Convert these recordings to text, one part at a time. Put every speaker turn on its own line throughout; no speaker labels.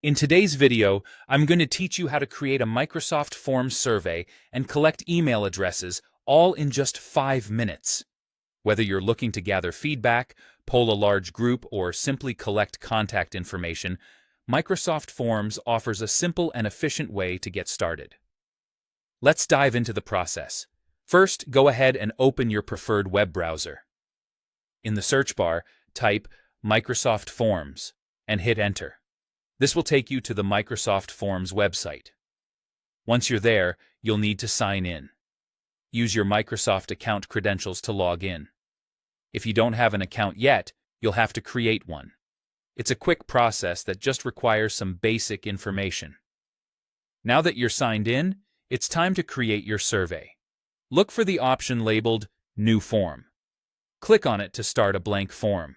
In today's video, I'm going to teach you how to create a Microsoft Forms survey and collect email addresses all in just 5 minutes. Whether you're looking to gather feedback, poll a large group, or simply collect contact information, Microsoft Forms offers a simple and efficient way to get started. Let's dive into the process. First, go ahead and open your preferred web browser. In the search bar, type Microsoft Forms and hit Enter. This will take you to the Microsoft Forms website. Once you're there, you'll need to sign in. Use your Microsoft account credentials to log in. If you don't have an account yet, you'll have to create one. It's a quick process that just requires some basic information. Now that you're signed in, it's time to create your survey. Look for the option labeled New Form. Click on it to start a blank form.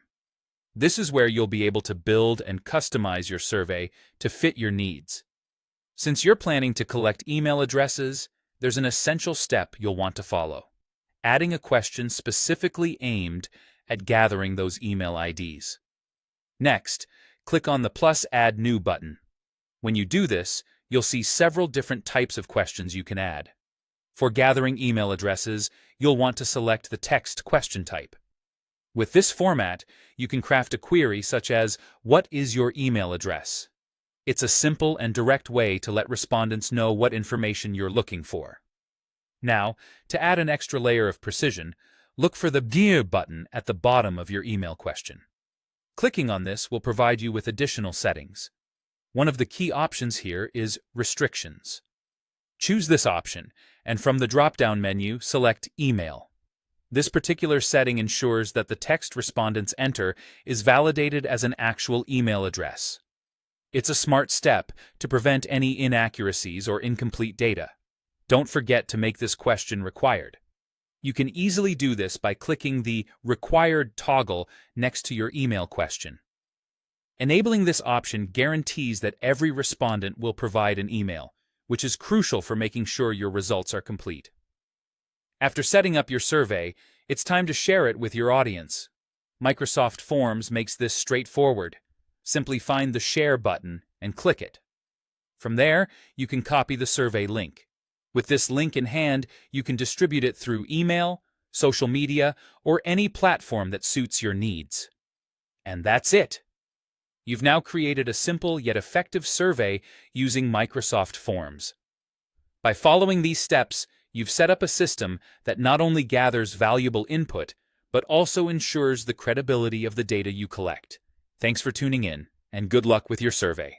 This is where you'll be able to build and customize your survey to fit your needs. Since you're planning to collect email addresses, there's an essential step you'll want to follow: adding a question specifically aimed at gathering those email IDs. Next, click on the plus Add New button. When you do this, you'll see several different types of questions you can add. For gathering email addresses, you'll want to select the text question type. With this format, you can craft a query such as, "What is your email address?" It's a simple and direct way to let respondents know what information you're looking for. Now, to add an extra layer of precision, look for the Gear button at the bottom of your email question. Clicking on this will provide you with additional settings. One of the key options here is Restrictions. Choose this option, and from the drop-down menu, select Email. This particular setting ensures that the text respondents enter is validated as an actual email address. It's a smart step to prevent any inaccuracies or incomplete data. Don't forget to make this question required. You can easily do this by clicking the Required toggle next to your email question. Enabling this option guarantees that every respondent will provide an email, which is crucial for making sure your results are complete. After setting up your survey, it's time to share it with your audience. Microsoft Forms makes this straightforward. Simply find the Share button and click it. From there, you can copy the survey link. With this link in hand, you can distribute it through email, social media, or any platform that suits your needs. And that's it! You've now created a simple yet effective survey using Microsoft Forms. By following these steps, you've set up a system that not only gathers valuable input, but also ensures the credibility of the data you collect. Thanks for tuning in, and good luck with your survey.